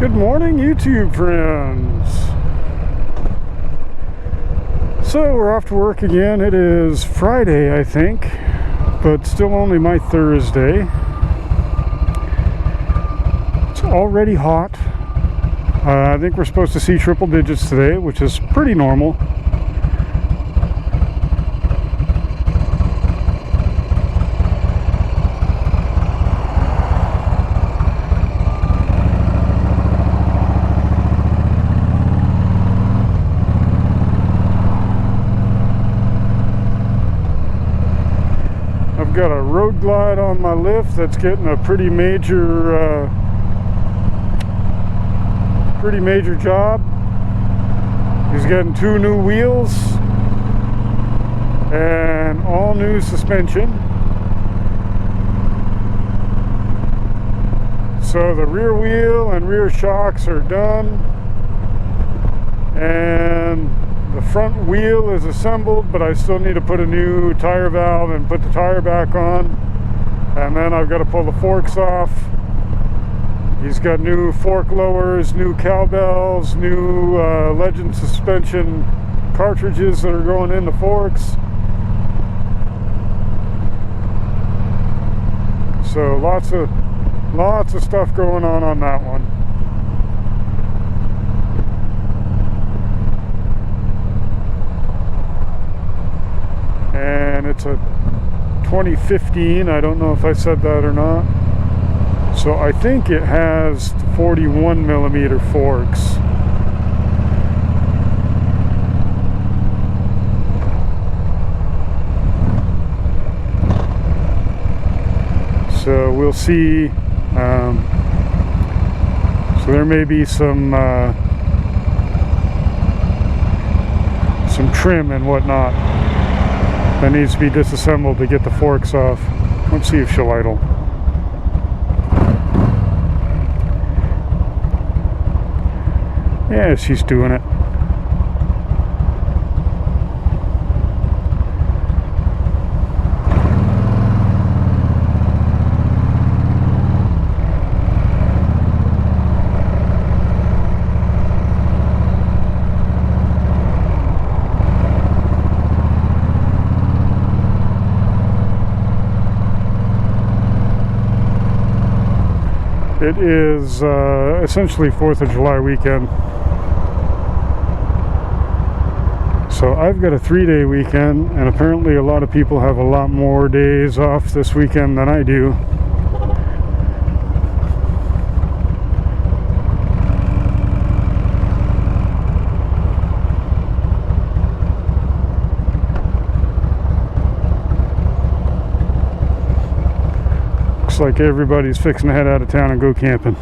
Good morning, YouTube friends. So we're off to work again. It is Friday, I think, but still only my Thursday. It's already hot. I think we're supposed to see triple digits today, which is pretty normal. I've got a road glide on my lift that's getting a pretty major job. He's getting 2 new wheels and all new suspension. So the rear wheel and rear shocks are done, and the front wheel is assembled, but I still need to put a new tire valve and put the tire back on, and then I've got to pull the forks off. He's got new fork lowers, new cowbells, new Legend suspension cartridges that are going in the forks. So lots of stuff going on that one. And it's a 2015. I don't know if I said that or not. So I think it has 41 millimeter forks. So we'll see. So there may be some trim and whatnot that needs to be disassembled to get the forks off. Let's see if she'll idle. Yeah, she's doing it. It is essentially 4th of July weekend. So I've got a 3-day weekend, and apparently a lot of people have a lot more days off this weekend than I do. Looks like everybody's fixing to head out of town and go camping.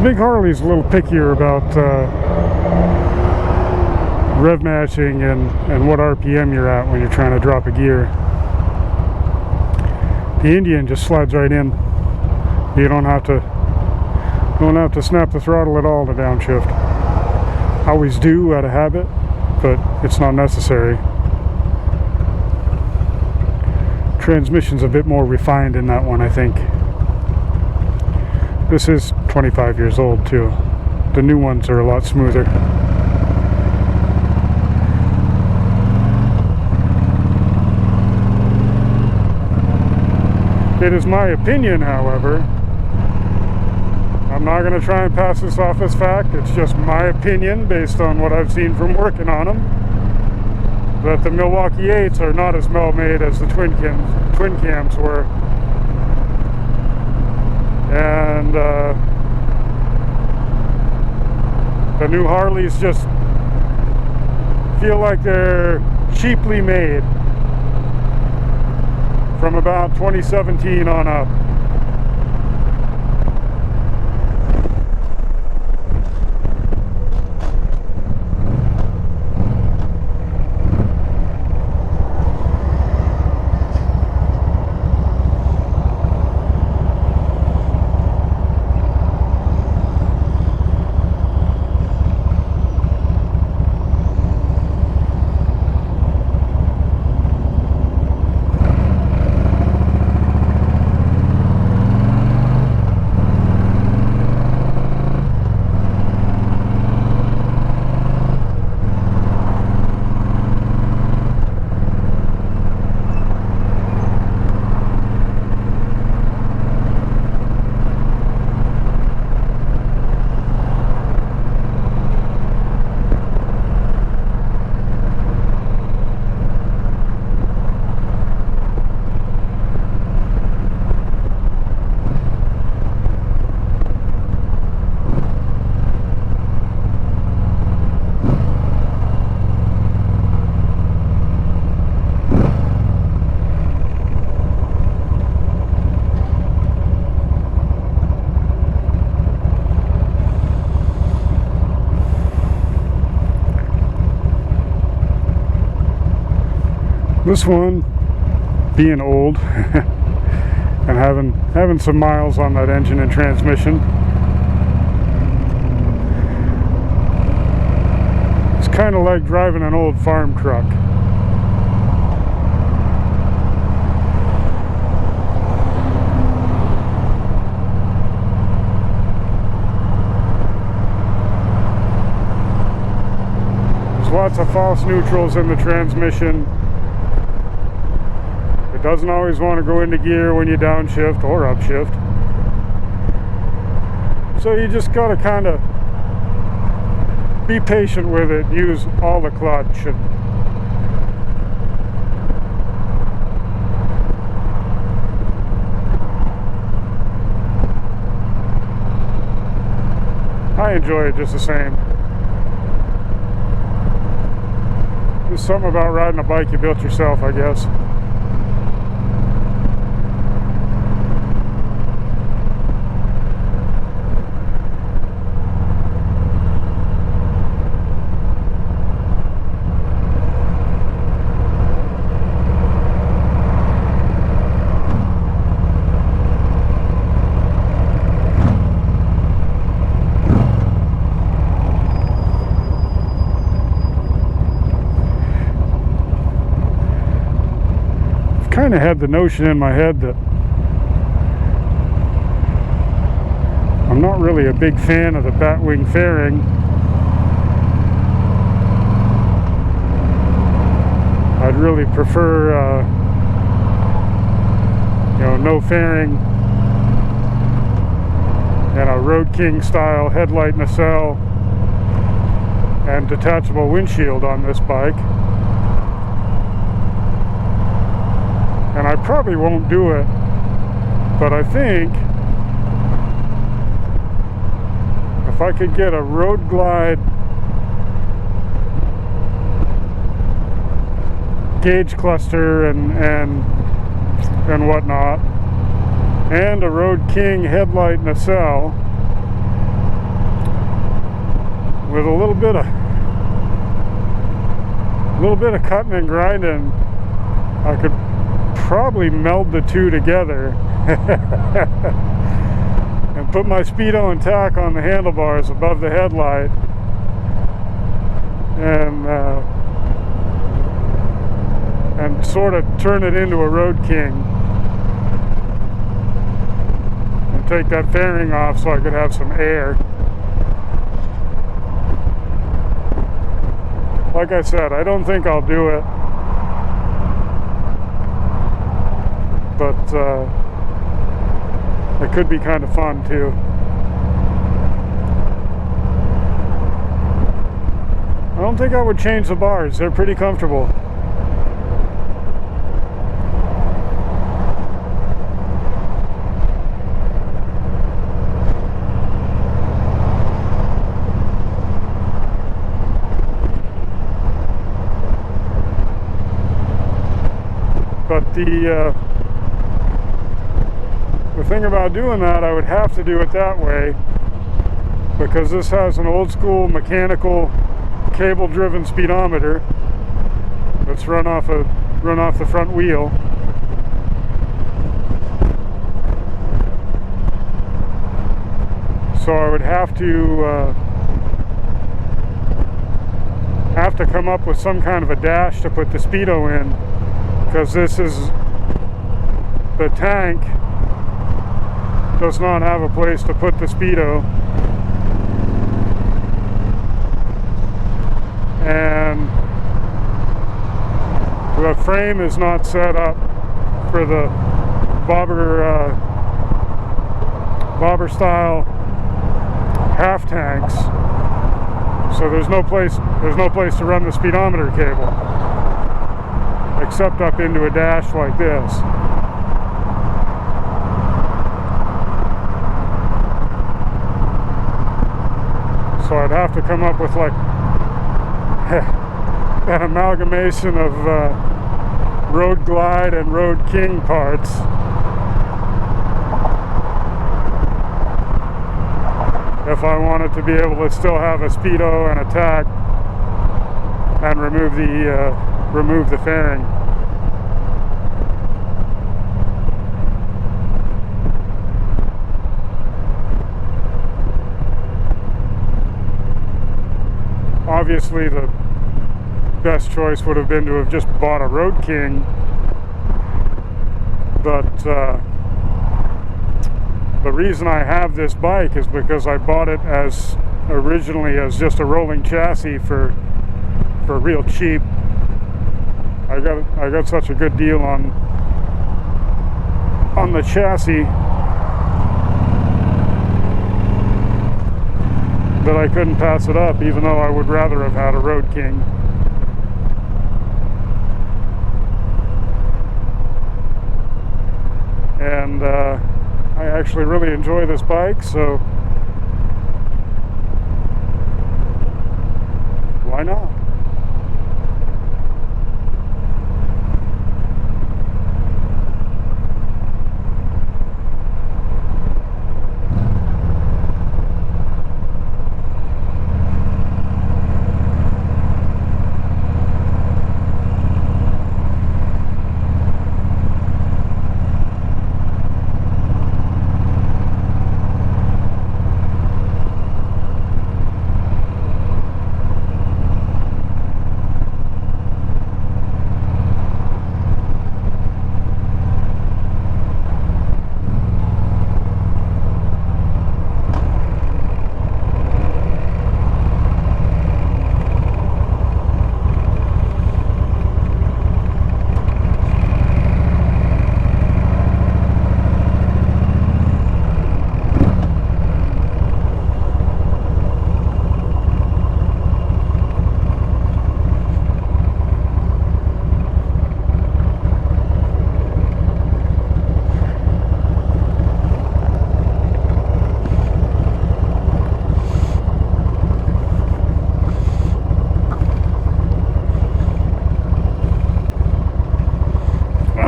Big Harley's a little pickier about rev matching and what RPM you're at when you're trying to drop a gear. The Indian just slides right in. You don't have to snap the throttle at all to downshift. I always do out of habit, but it's not necessary. Transmission's a bit more refined in that one, I think. This is 25 years old too. The new ones are a lot smoother. It is my opinion, however. I'm not going to try and pass this off as fact. It's just my opinion based on what I've seen from working on them, that the Milwaukee 8s are not as well made as the twin cams were. And the new Harleys just feel like they're cheaply made from about 2017 on up. This one, being old and having some miles on that engine and transmission, it's kind of like driving an old farm truck. There's lots of false neutrals in the transmission. It doesn't always want to go into gear when you downshift or upshift. So you just got to kind of be patient with it, use all the clutch. And I enjoy it just the same. There's something about riding a bike you built yourself, I guess. Kind of had the notion in my head that I'm not really a big fan of the batwing fairing. I'd really prefer no fairing and a Road King style headlight nacelle and detachable windshield on this bike. And I probably won't do it, but I think if I could get a Road Glide gauge cluster and whatnot, and a Road King headlight nacelle with a little bit of little bit of cutting and grinding, I could probably meld the two together and put my speedo and tack on the handlebars above the headlight, and sort of turn it into a Road King, and take that fairing off so I could have some air. Like I said, I don't think I'll do it, but it could be kind of fun too. I don't think I would change the bars. They're pretty comfortable. But the thing about doing that, I would have to do it that way, because this has an old school mechanical cable driven speedometer that's run off the front wheel. So I would have to come up with some kind of a dash to put the speedo in, because this is the tank does not have a place to put the speedo, and the frame is not set up for the bobber style half tanks, so there's no place to run the speedometer cable except up into a dash like this. So I'd have to come up with like an amalgamation of Road Glide and Road King parts. If I wanted to be able to still have a speedo and a tack and remove the fairing. Obviously, the best choice would have been to have just bought a Road King, but the reason I have this bike is because I bought it originally as just a rolling chassis for real cheap. I got such a good deal on the chassis that I couldn't pass it up, even though I would rather have had a Road King. And I actually really enjoy this bike, so why not?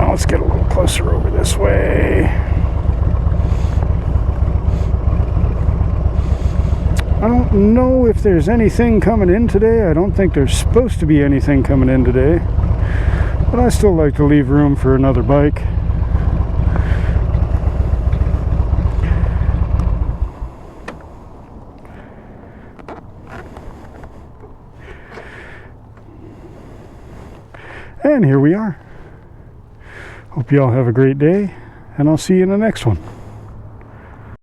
Let's get a little closer over this way. I don't know if there's anything coming in today. I don't think there's supposed to be anything coming in today. But I still like to leave room for another bike. And here we are. Hope you all have a great day, and I'll see you in the next one.